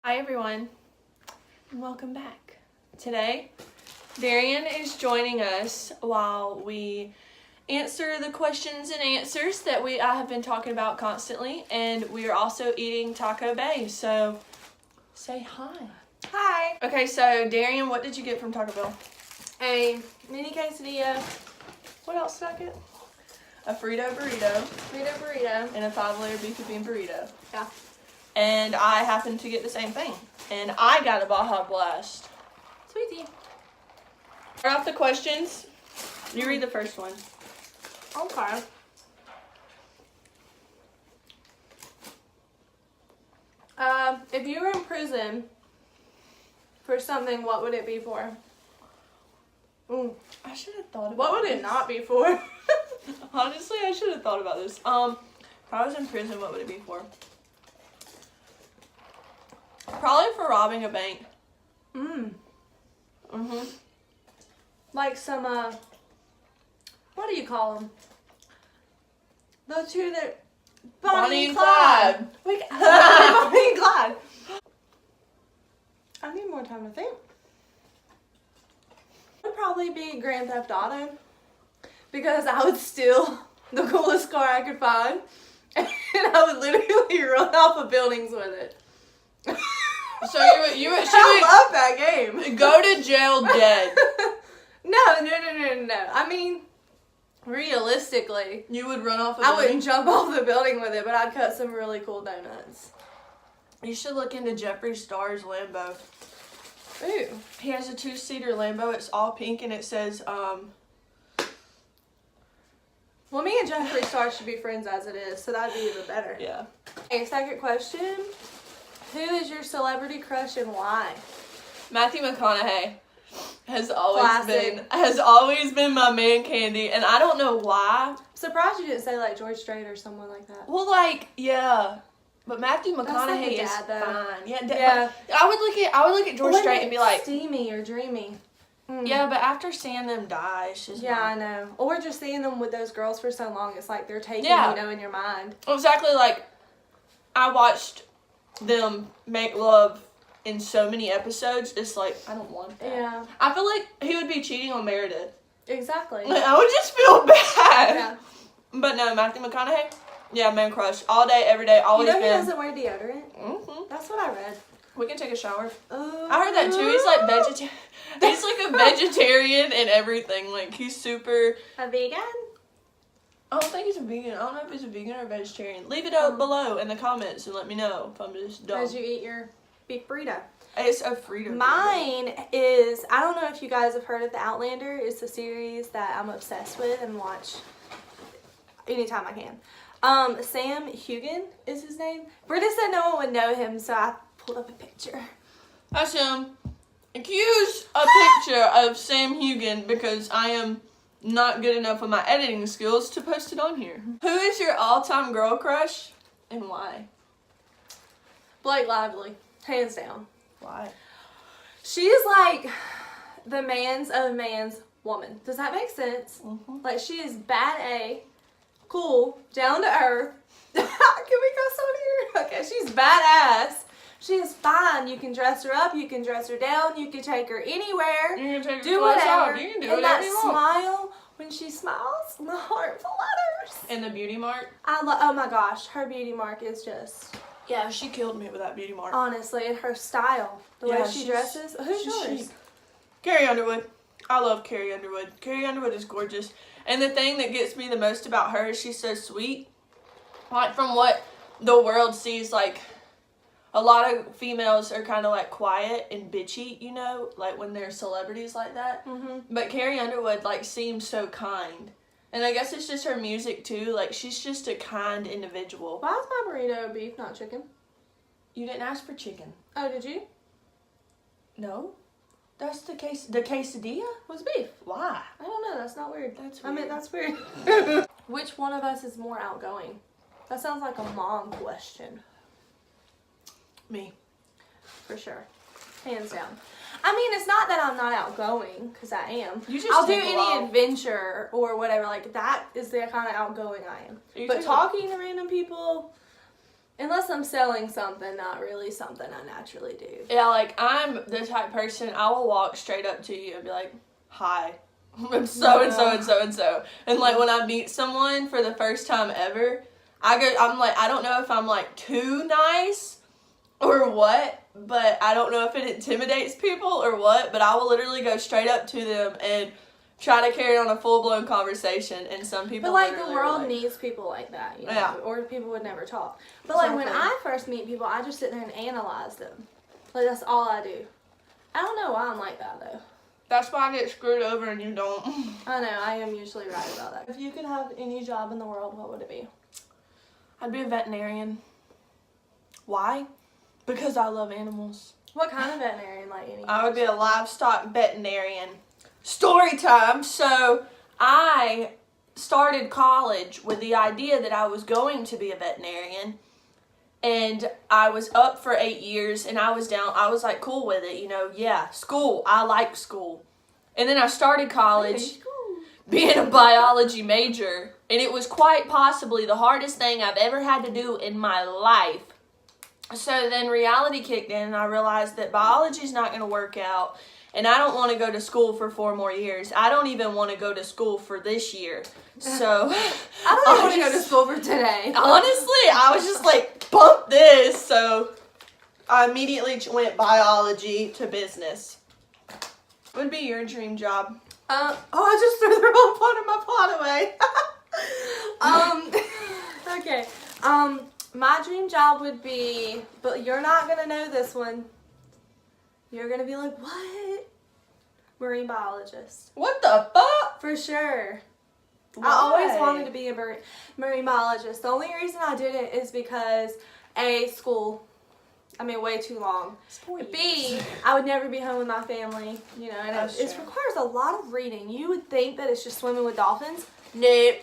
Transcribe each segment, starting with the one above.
Hi everyone, and welcome back. Today, Darian is joining us while we answer the questions and answers that I have been talking about constantly, and we are also eating Taco Bay, so say hi. Hi. Okay, so Darian, what did you get from Taco Bell? A mini quesadilla. What else did I get? A Frito burrito Burrito. and a 5-layer beef and bean burrito. Yeah. And I happened to get the same thing. And I got a Baja Blast. Sweetie. Start off the questions. You read the first one. Okay. If you were in prison for something, what would it be for? I should have thought about What would this. it not be for? Honestly, I should have thought about this. If I was in prison, what would it be for? Probably for robbing a bank. Like some, what do you call them? Those two that... Bonnie and Clyde. Bonnie and Clyde. I need more time to think. It would probably be Grand Theft Auto. Because I would steal the coolest car I could find. And I would literally run off of buildings with it. So she would I love that game. go to jail dead. No. I mean, realistically, You would run off a I building? wouldn't jump off the building with it, but I'd cut some really cool donuts. You should look into Jeffree Star's Lambo. Ooh. He has a 2-seater Lambo. It's all pink and it says, Well, me and Jeffree Star should be friends as it is, so that'd be even better. yeah. Okay, second question. Who is your celebrity crush and why? Matthew McConaughey has Classic. always been my man candy, and I don't know why. Surprised you didn't say like George Strait or someone like that. Well, yeah, but Matthew like a McConaughey is dad, though. fine. Yeah, Yeah. I would look at George Or Strait and be like, steamy or dreamy. yeah, but after seeing them die, it's just Yeah, I know. Or just seeing them with those girls for so long, it's like they're taking, Yeah. in your mind. Exactly. Like I watched them make love in so many episodes. It's like I don't want that. Yeah. I feel like he would be cheating on Meredith. Exactly. Like, I would just feel bad. Yeah. But no, Matthew McConaughey, yeah, man crush. All day, every day, always You know he been. doesn't wear deodorant? Mm-hmm. That's what I read. We can take a shower. Oh. I heard that too. He's like vegetarian. He's like a vegetarian and everything. Like he's super. A vegan? I don't think he's a vegan. I don't know if he's a vegan or a vegetarian. Leave it up below in the comments and let me know if I'm just dumb. As you eat your beef burrito. It's a freedom. Mine is, I don't know if you guys have heard of The Outlander. It's a series that I'm obsessed with and watch anytime I can. Sam Hugan is his name. Britta said no one would know him, so I pulled up a picture. That's him. Accuse a picture of Sam Hugan because I am not good enough with my editing skills to post it on here. Who is your all-time girl crush and why? Blake Lively, hands down. Why? She is like the man's of man's woman. Does that make sense? Mm-hmm. Like, she is bad A, cool, down to earth. Can we cuss on here? Okay, she's badass. She is fine. You can dress her up, you can dress her down, you can take her anywhere. You can take Do your clothes whatever. off. You can do And whatever that you want. smile, when she smiles, my heart flutters. And the beauty mark? Oh my gosh, her beauty mark is just, Yeah, she killed me with that beauty mark. honestly, and her style, the way she dresses. Who's she's yours? chic. Carrie Underwood. I love Carrie Underwood. Carrie Underwood is gorgeous. And the thing that gets me the most about her is she's so sweet. Like, from what the world sees, like, a lot of females are kind of, like, quiet and bitchy, you know? Like, when they're celebrities like that. Mm-hmm. But Carrie Underwood, like, seems so kind. And I guess it's just her music, too. Like, she's just a kind individual. Why is my burrito beef, not chicken? You didn't ask for chicken. Oh, did you? No? That's the quesadilla? Was beef. Why? I don't know. That's not weird. That's I mean, weird. that's weird. Which one of us is more outgoing? That sounds like a mom question. Me. For sure. Hands down. I mean, it's not that I'm not outgoing, because I am. You just I'll do take a any while. adventure or whatever. Like, that is the kind of outgoing I am. You But take a- talking to random people, Unless I'm selling something, not really something I naturally do. Yeah, like, I'm the type of person, I will walk straight up to you and be like, hi, I'm so and so and so and so. And, like, when I meet someone for the first time ever, I'm like, I don't know if I'm, like, too nice or what, but I don't know if it intimidates people or what, but I will literally go straight up to them and try to carry on a full-blown conversation, and some people But, like, the literally world needs people like that, you know, Yeah. or people would never talk. But, like, when Exactly. I first meet people, I just sit there and analyze them. Like, that's all I do. I don't know why I'm like that, though. That's why I get screwed over and you don't. I know, I am usually right about that. If you could have any job in the world, what would it be? I'd be a veterinarian. Why? Because I love animals. What kind of veterinarian, like any? I would be a livestock veterinarian. Story time. So I started college with the idea that I was going to be a veterinarian, and I was up for 8 years, and I was down. I was like cool with it, you know. Yeah, school. I like school. And then I started college being a biology major, and it was quite possibly the hardest thing I've ever had to do in my life. So then reality kicked in, and I realized that biology's not going to work out, and I don't want to go to school for 4 more years. I don't even want to go to school for this year. So I don't even want to go to school for today. Honestly, I was just like, bump this. So I immediately went biology to business. What would be your dream job? I just threw the wrong part of my pot away. Okay. My dream job would be, but you're not gonna know this one. You're gonna be like, what? Marine biologist. What the fuck? For sure. Why? I always wanted to be a marine biologist. The only reason I didn't is because school. I mean, way too long. B, I would never be home with my family, you know, and it requires a lot of reading. You would think that it's just swimming with dolphins. Nope.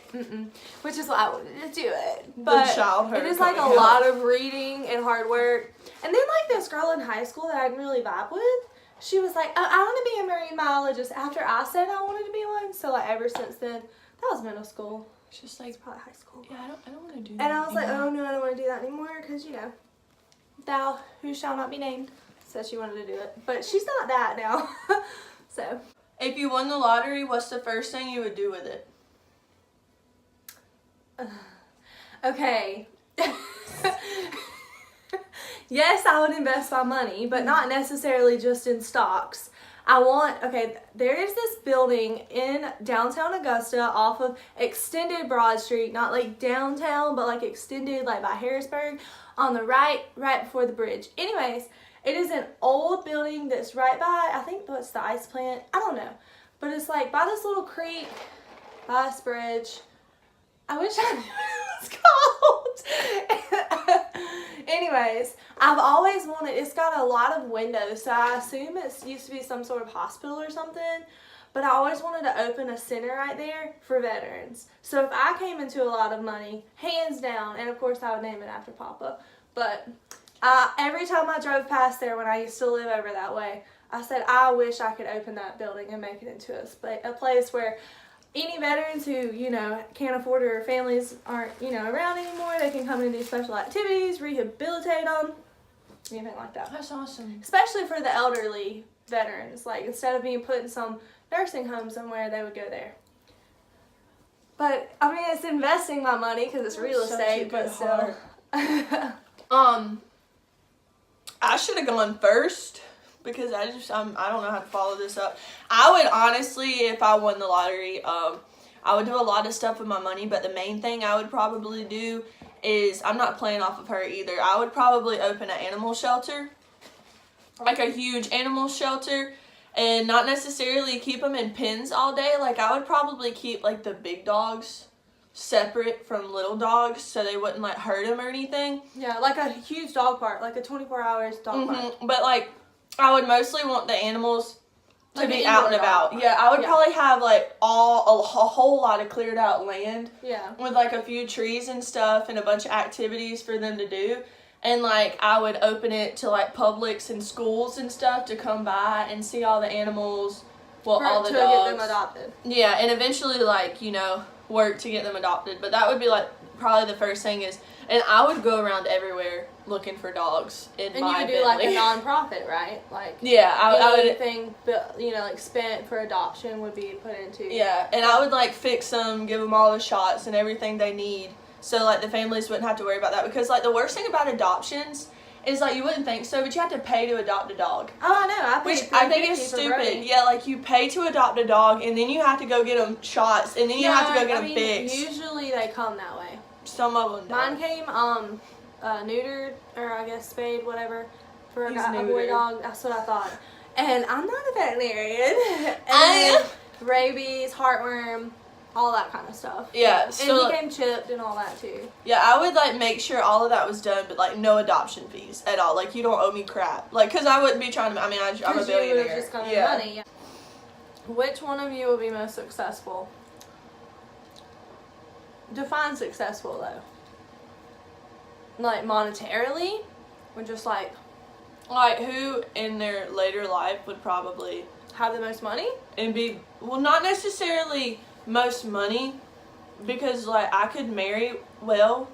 Which is why I wanted to do it. But it is like a lot of reading and hard work. And then like this girl in high school that I didn't really vibe with, she was like, oh, I want to be a marine biologist after I said I wanted to be one. So like ever since then, that was middle school. It's just like, it's probably high school. Yeah, I don't want to do that. And I was like, oh no, I don't want to do that anymore because, you know, thou who shall not be named said she wanted to do it. But she's not that now. So. If you won the lottery, what's the first thing you would do with it? Okay. Yes, I would invest my money, but not necessarily just in stocks. There is this building in downtown Augusta off of extended Broad Street, not like downtown, but like extended like by Harrisburg on the right before the bridge. Anyways, it is an old building that's right by, I think that's the ice plant. I don't know. But it's like by this little creek, by this bridge. I wish I knew what it was called. Anyways, I've always wanted, it's got a lot of windows, so I assume it used to be some sort of hospital or something, but I always wanted to open a center right there for veterans. So if I came into a lot of money, hands down, and of course I would name it after Papa, but every time I drove past there when I used to live over that way, I said, I wish I could open that building and make it into a place where any veterans who, you know, can't afford or families aren't, you know, around anymore, they can come and do special activities, rehabilitate them, anything like that. That's awesome. Especially for the elderly veterans. Like, instead of being put in some nursing home somewhere, they would go there. But, I mean, it's investing my money because it's real estate, but still. I should have gone first. Because I don't know how to follow this up. I would honestly, if I won the lottery, I would do a lot of stuff with my money. But the main thing I would probably do is, I'm not playing off of her either. I would probably open an animal shelter. Like a huge animal shelter. And not necessarily keep them in pens all day. Like I would probably keep like the big dogs separate from little dogs so they wouldn't like hurt them or anything. Yeah, like a huge dog park. Like a 24 hours dog park. But like, I would mostly want the animals to be out and about. Yeah, I would probably have like a whole lot of cleared out land. Yeah. With like a few trees and stuff and a bunch of activities for them to do. And like I would open it to like Publix and schools and stuff to come by and see all the animals. Well, all the dogs. To get them adopted. Yeah, and eventually like, you know, work to get them adopted. But that would be like probably the first thing is, and I would go around everywhere looking for dogs in And my you would do family. like a non-profit, right? Like Yeah, I would. anything, like spent for adoption would be put into. Yeah, and I would like fix them, give them all the shots and everything they need, so like the families wouldn't have to worry about that. Because like the worst thing about adoptions is like you wouldn't think so, but you have to pay to adopt a dog. Oh, I know. Which I think is stupid. Yeah, like you pay to adopt a dog, and then you have to go get them shots, and then you have to go get them fixed. Usually they come that way. Some of them don't. Mine came neutered, or I guess spayed, whatever, for a boy dog. That's what I thought. And I'm not a veterinarian. And rabies, heartworm, all that kind of stuff. Yeah. And So, he came chipped and all that too. yeah, I would like make sure all of that was done, but like no adoption fees at all. Like you don't owe me crap. Like, cause I wouldn't be trying to. I mean, I'm a billionaire. You just got money. Yeah. Which one of you will be most successful? Define successful though. Like monetarily, or just like who in their later life would probably have the most money and be not necessarily most money, because like I could marry well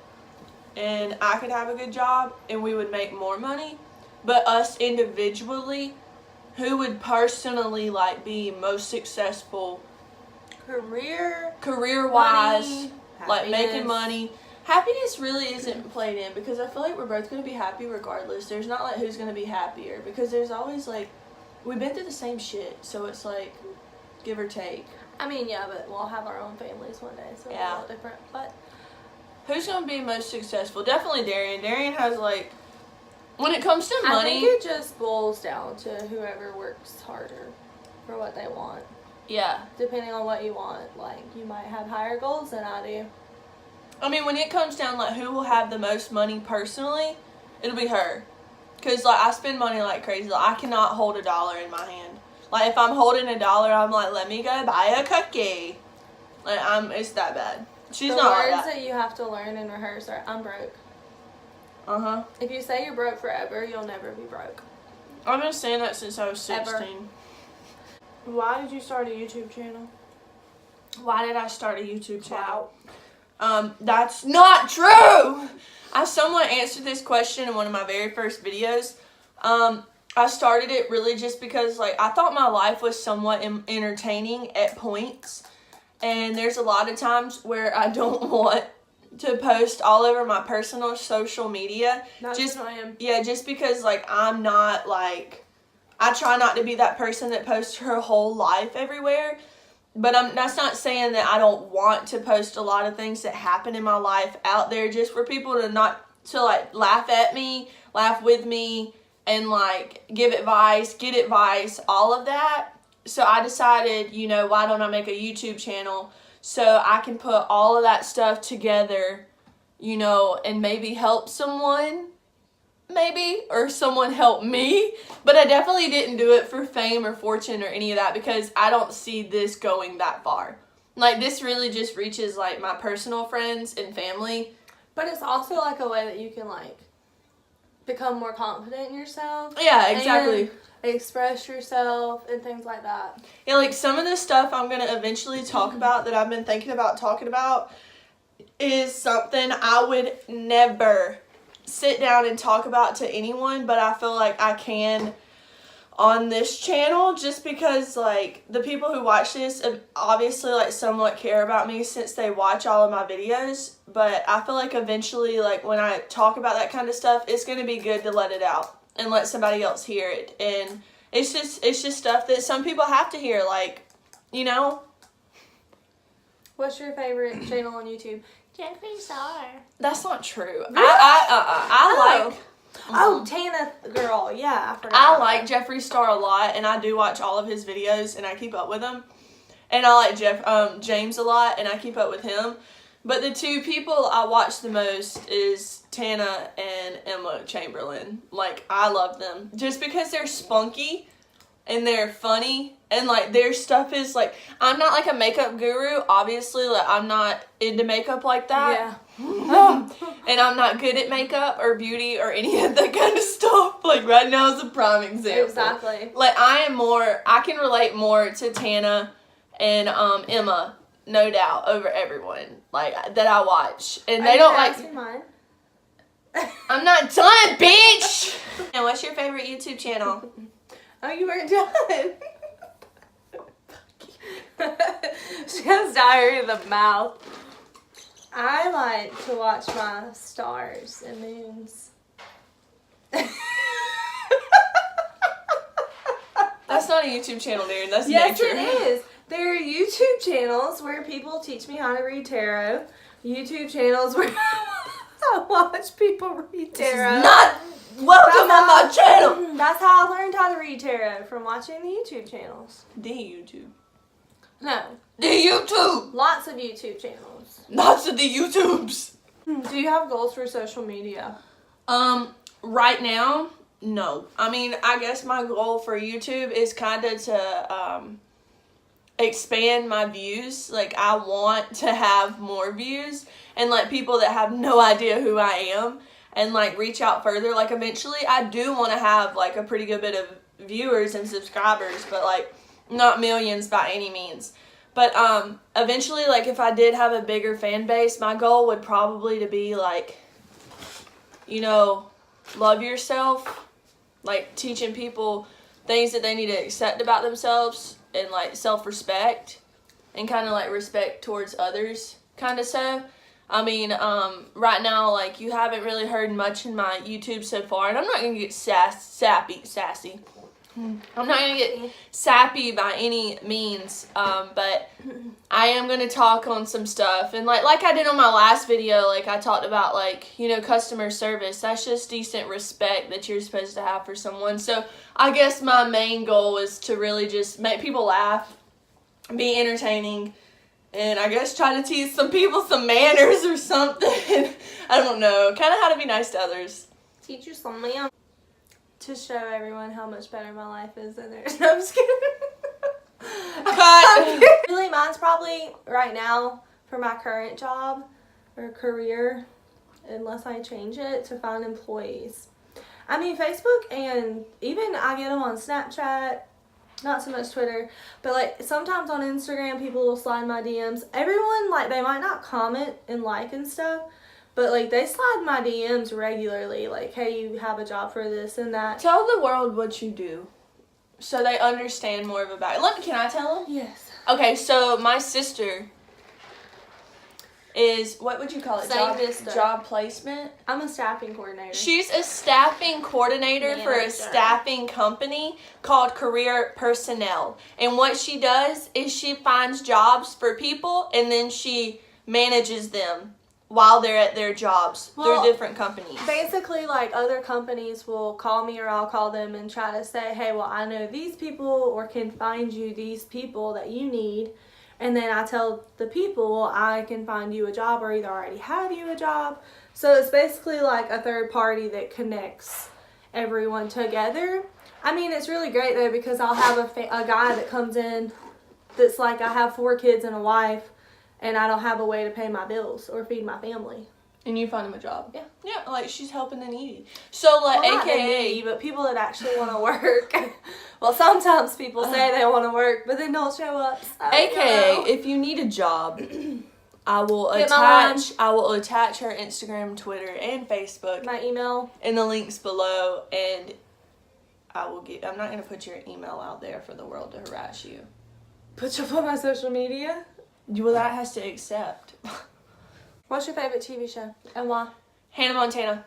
and I could have a good job and we would make more money, but us individually, who would personally like be most successful career wise, like making money. Happiness really isn't played in, because I feel like we're both going to be happy regardless. There's not like who's going to be happier, because there's always like, we've been through the same shit, so it's like give or take. I mean, yeah, but we'll have our own families one day, so it's a little different. But who's going to be most successful? Definitely Darian. Darian has like, when it comes to money, I think it just boils down to whoever works harder for what they want. Yeah. Depending on what you want, like you might have higher goals than I do. I mean, when it comes down like who will have the most money personally, it'll be her. Cause like I spend money like crazy. Like, I cannot hold $1 in my hand. Like if I'm holding $1, I'm like, let me go buy a cookie. Like it's that bad. She's not like that. The words that you have to learn and rehearse are I'm broke. If you say you're broke forever, you'll never be broke. I've been saying that since I was 16. Ever. Why did you start a YouTube channel? Why did I start a YouTube channel? Wow. That's not true! I somewhat answered this question in one of my very first videos. I started it really just because like I thought my life was somewhat entertaining at points. And there's a lot of times where I don't want to post all over my personal social media. Just because like I'm not like, I try not to be that person that posts her whole life everywhere. But that's not saying that I don't want to post a lot of things that happen in my life out there, just for people to like laugh at me, laugh with me, and like give advice, get advice, all of that. So I decided, why don't I make a YouTube channel so I can put all of that stuff together, and maybe help someone. Maybe, or someone help me, but I definitely didn't do it for fame or fortune or any of that, because I don't see this going that far. Like, this really just reaches like my personal friends and family. But it's also like a way that you can like become more confident in yourself. Yeah, exactly. And express yourself and things like that. Yeah, like some of the stuff I'm going to eventually talk about that I've been thinking about talking about is something I would never sit down and talk about to anyone, but I feel like I can on this channel, just because like the people who watch this obviously like somewhat care about me since they watch all of my videos, but I feel like eventually like when I talk about that kind of stuff, it's going to be good to let it out and let somebody else hear it. And it's just stuff that some people have to hear, like, What's your favorite channel on YouTube? Jeffree Star. That's not true. Really? I like. Oh, Tana girl. Yeah, I forgot. I like Jeffree Star a lot, and I do watch all of his videos, and I keep up with him. And I like James a lot, and I keep up with him. But the two people I watch the most is Tana and Emma Chamberlain. Like, I love them just because they're spunky and they're funny, and like their stuff is like, I'm not like a makeup guru, obviously, like I'm not into makeup like that. Yeah. And I'm not good at makeup or beauty or any of that kind of stuff. Like right now is a prime example. Exactly. Like I can relate more to Tana and Emma no doubt, over everyone, like, that I watch. And they don't like... Ask me mine? I'm not done, bitch! And what's your favorite YouTube channel? Oh, you weren't done. She has diarrhea in the mouth. I like to watch my stars and moons. That's not a YouTube channel, dude. That's Yes, nature. it is. There are YouTube channels where people teach me how to read tarot. YouTube channels where I watch people read tarot. Not welcome on my channel. That's how I learned how to read tarot, from watching the YouTube channels. The YouTube. No, The YouTube. lots of YouTube channels. Lots of the YouTubes. Do you have goals for social media? Right now, no. I mean, I guess my goal for YouTube is kind of to expand my views. Like, I want to have more views and let people that have no idea who I am and like reach out further. Like, eventually I do want to have like a pretty good bit of viewers and subscribers, but like not millions by any means. But eventually, like, if I did have a bigger fan base, my goal would probably to be like, you know, love yourself, like teaching people things that they need to accept about themselves, and like self-respect and kind of like respect towards others, kind of. So I mean, right now, like, you haven't really heard much in my YouTube so far, and I'm not gonna get sassy. I'm not gonna get sappy by any means, but I am gonna talk on some stuff, and like I did on my last video, like I talked about, like, you know, customer service. That's just decent respect that you're supposed to have for someone. So I guess my main goal is to really just make people laugh, be entertaining, and I guess try to teach some people some manners or something. I don't know, kind of how to be nice to others. Teach you some man. To show everyone how much better my life is than theirs. No, I'm just kidding. Cut. Really, mine's probably right now for my current job or career, unless I change it, to find employees. I mean, Facebook, and even I get them on Snapchat, not so much Twitter, but like sometimes on Instagram, people will slide my DMs. Everyone, like, they might not comment and like and stuff, but like they slide my DMs regularly, like, hey, you have a job for this and that. Tell the world what you do, so they understand more of about it. Can I tell them? Yes. Okay, so my sister is, what would you call it? Job placement. I'm a staffing coordinator. She's a staffing coordinator for a staffing company called Career Personnel. And what she does is she finds jobs for people, and then she manages them while they're at their jobs through different companies. Basically, like, other companies will call me or I'll call them and try to say, hey, well, I know these people or can find you these people that you need. And then I tell the people, well, I can find you a job or either already have you a job. So it's basically like a third party that connects everyone together. I mean, it's really great, though, because I'll have a guy that comes in that's like, I have 4 kids and a wife, and I don't have a way to pay my bills or feed my family. And you find him a job. Yeah. Yeah, like, she's helping the needy. So, like, well, AKA... not the needy, but people that actually want to work. Well, sometimes people say they want to work, but then don't show up. So, AKA, you know. if you need a job, I will attach her Instagram, Twitter, and Facebook. My email. In the links below, and I'm not going to put your email out there for the world to harass you. Put you up on my social media? Well, that has to accept. What's your favorite TV show and why? Hannah Montana.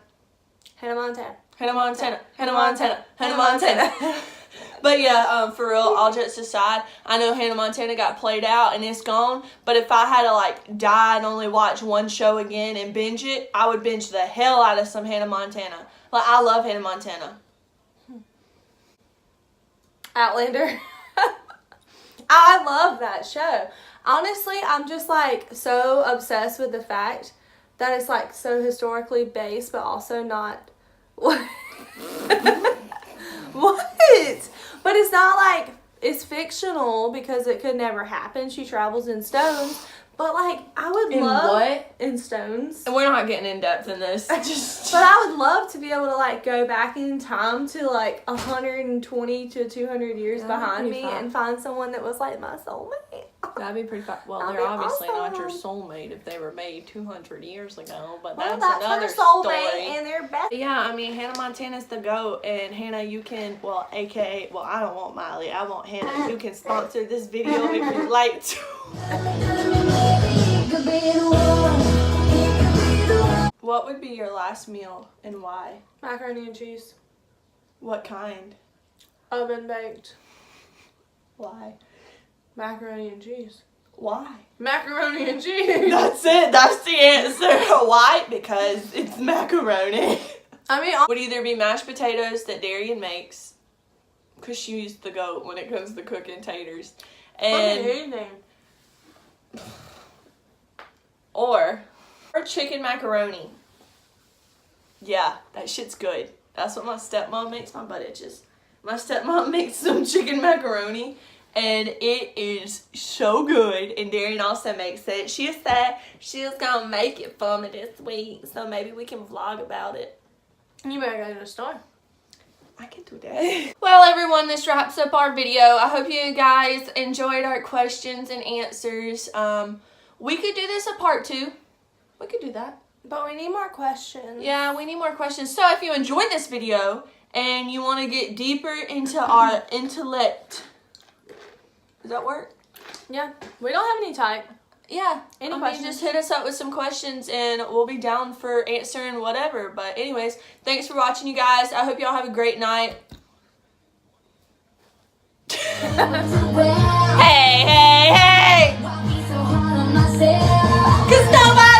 Hannah Montana. Hannah Montana. Hannah Montana. Hannah Montana. But yeah, for real, all jokes aside, I know Hannah Montana got played out and it's gone, but if I had to like die and only watch one show again and binge it, I would binge the hell out of some Hannah Montana. Like, I love Hannah Montana. Outlander. I love that show. Honestly, I'm just like so obsessed with the fact that it's like so historically based, but also not. What? What? But it's not like, it's fictional because it could never happen. She travels in stones, But like, I would In love what? in stones. And we're not getting in depth in this. Just. But I would love to be able to like go back in time to like 120 to 200 years That'd be behind pretty me fun. and find someone that was like my soulmate. That'd be pretty fun. Well, That'd they're be obviously not your awesome. soulmate if they were made 200 years ago, but Well, that's another her soulmate story. and their best. Yeah, I mean, Hannah Montana's the GOAT, and Hannah, you can, well, aka, well, I don't want Miley, I want Hannah. You can sponsor this video if you'd like to. What would be your last meal and why? Macaroni and cheese, What kind? oven baked. Why? Macaroni and cheese. Why? Macaroni and cheese. That's it. That's the answer. Why? Because it's macaroni. I mean, Would either be mashed potatoes that Darian makes, because she's the GOAT when it comes to cooking taters, and anything. or chicken macaroni. Yeah, that shit's good. That's what my stepmom makes. My butt itches. My stepmom makes some chicken macaroni, and it is so good. And Darian also makes it. She said she was gonna make it for me this week, so maybe we can vlog about it. You better go to the store. I can do that. Well, everyone, this wraps up our video. I hope you guys enjoyed our questions and answers. We could do this a part 2. We could do that. But we need more questions. Yeah, we need more questions. So if you enjoyed this video and you want to get deeper into our intellect, does that work? Yeah. We don't have any type. Yeah. Any I mean, questions? just hit us up with some questions and we'll be down for answering whatever. But anyways, thanks for watching, you guys. I hope y'all have a great night. Hey, hey, hey! 'Cause nobody